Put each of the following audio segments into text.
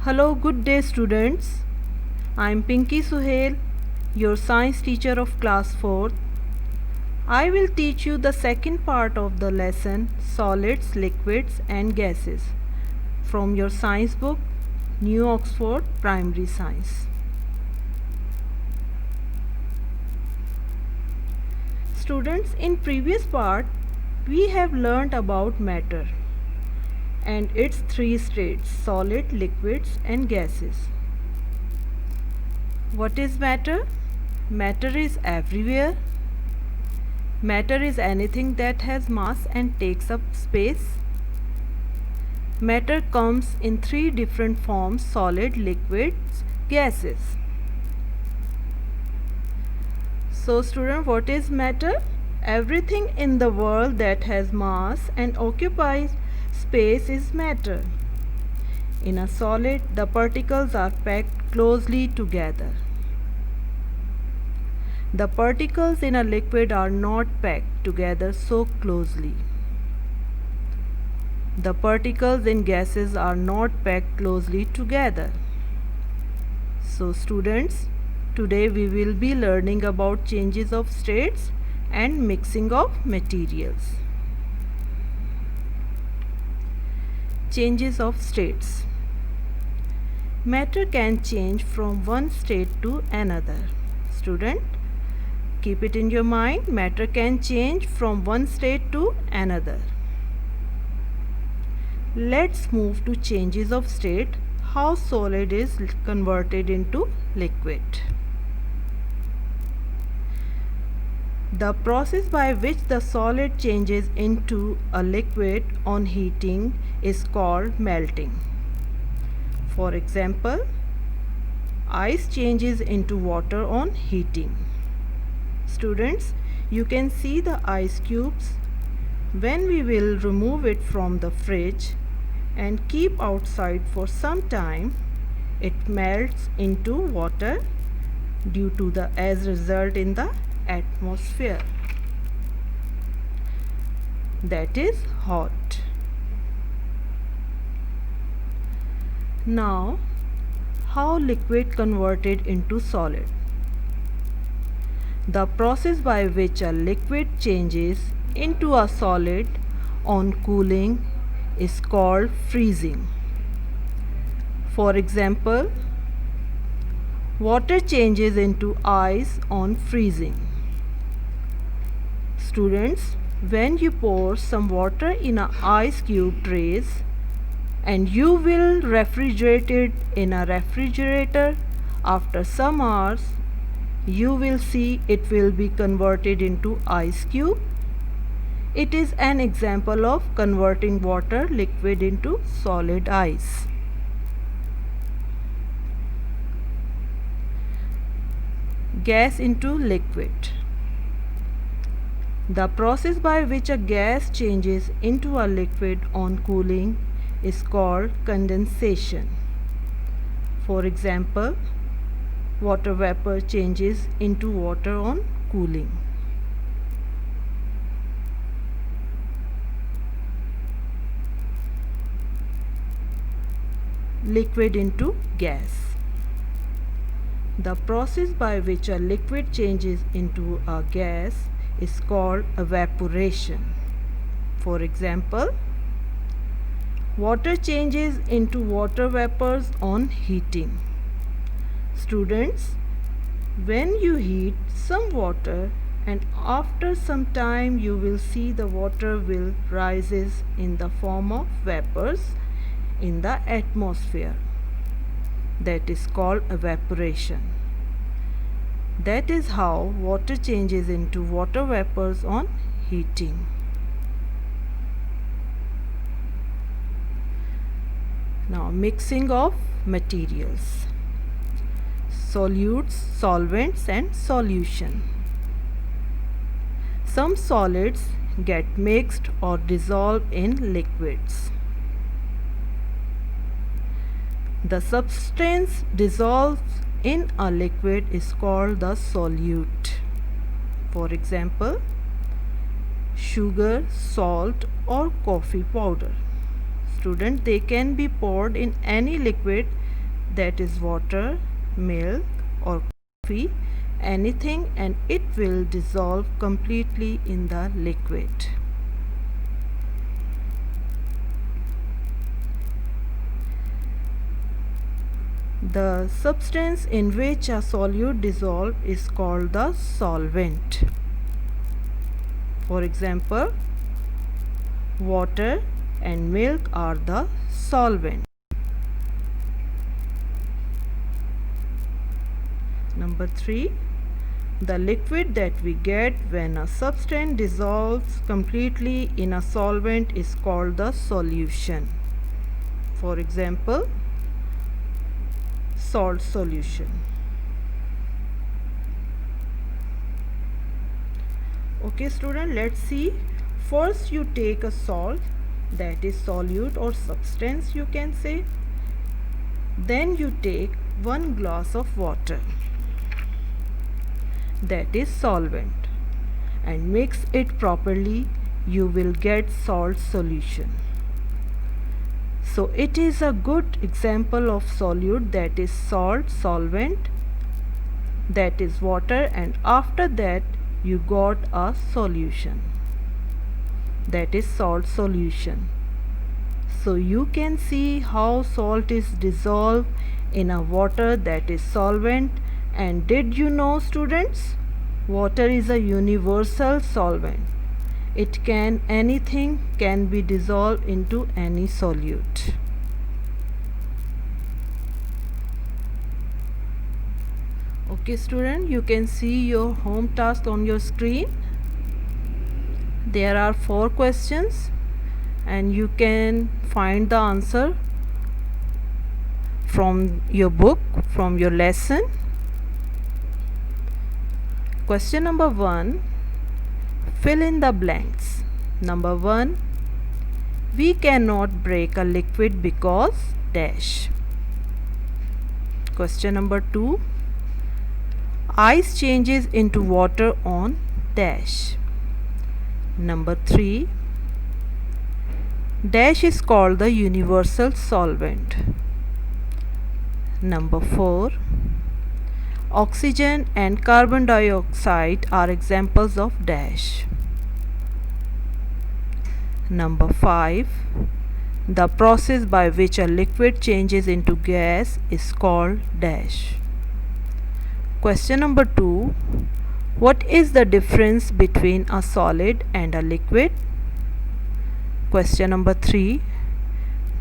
Hello, good day students. I am Pinky Suhail, your science teacher of class 4th. I will teach you the second part of the lesson solids, liquids and gases from your science book New Oxford Primary Science. Students, in previous part we have learnt about matter and its three states: solid, liquids and gases. What is matter? Matter is everywhere. Matter is anything that has mass and takes up space. Matter comes in three different forms: solid, liquids, gases. So student, what is matter? Everything in the world that has mass and occupies space is matter. In a solid, the particles are packed closely together. The particles in a liquid are not packed together so closely. The particles in gases are not packed closely together. So students, today we will be learning about changes of states and mixing of materials. Changes of states. Matter can change from one state to another. Student, keep it in your mind, matter can change from one state to another. Let's move to changes of state, how solid is converted into liquid. The process by which the solid changes into a liquid on heating is called melting. For example, ice changes into water on heating. Students, you can see the ice cubes. When we will remove it from the fridge and keep outside for some time, it melts into water due to the result in the atmosphere. That is hot. Now, how liquid converted into solid? The process by which a liquid changes into a solid on cooling is called freezing. For example, water changes into ice on freezing. Students, when you pour some water in an ice cube trays and you will refrigerate it in a refrigerator, after some hours you will see it will be converted into ice cube. It is an example of converting water liquid into solid ice. Gas into liquid. The process by which a gas changes into a liquid on cooling is called condensation. For example, water vapor changes into water on cooling. Liquid into gas. The process by which a liquid changes into a gas is called evaporation. For example, water changes into water vapors on heating. Students, when you heat some water and after some time you will see the water will rises in the form of vapors in the atmosphere. That is called evaporation. That is how water changes into water vapors on heating. Now, mixing of materials. Solutes, solvents and solution. Some solids get mixed or dissolved in liquids. The substance dissolved in a liquid is called the solute. For example, sugar, salt or coffee powder. Student, they can be poured in any liquid that is water, milk or coffee, anything, and it will dissolve completely in the liquid. The substance in which a solute dissolves is called the solvent. For example, water and milk are the solvent. Number 3. The liquid that we get when a substance dissolves completely in a solvent is called the solution. For example, salt solution. Okay student, let's see. First you take a salt, that is solute or substance you can say. Then you take 1 glass of water, that is solvent, and mix it properly. You will get salt solution. So it is a good example of solute, that is salt, solvent, that is water, and after that you got a solution, that is salt solution. So you can see how salt is dissolved in a water, that is solvent. And did you know students, water is a universal solvent. Anything can be dissolved into any solute. Okay student, you can see your home task on your screen. There are 4 questions and you can find the answer from your book, from your lesson. Question number 1. Fill in the blanks. Number 1. We cannot break a liquid because dash. Question number 2. Ice changes into water on dash. Number 3. Dash is called the universal solvent. Number 4. Oxygen and carbon dioxide are examples of dash. Number 5. The process by which a liquid changes into gas is called dash. Question number 2. What is the difference between a solid and a liquid? Question number 3.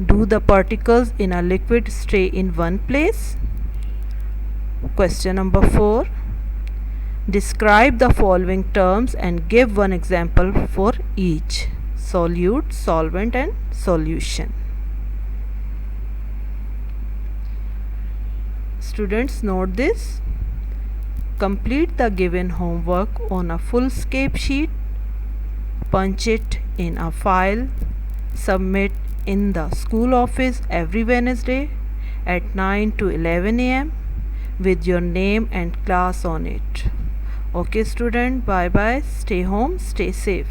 Do the particles in a liquid stay in one place? Question number 4. Describe the following terms and give one example for each: solute, solvent and solution. Students, note this. Complete the given homework on a full-scape sheet, punch it in a file, submit in the school office every Wednesday at 9 to 11 am with your name and class on it. Okay student, bye bye, stay home, stay safe.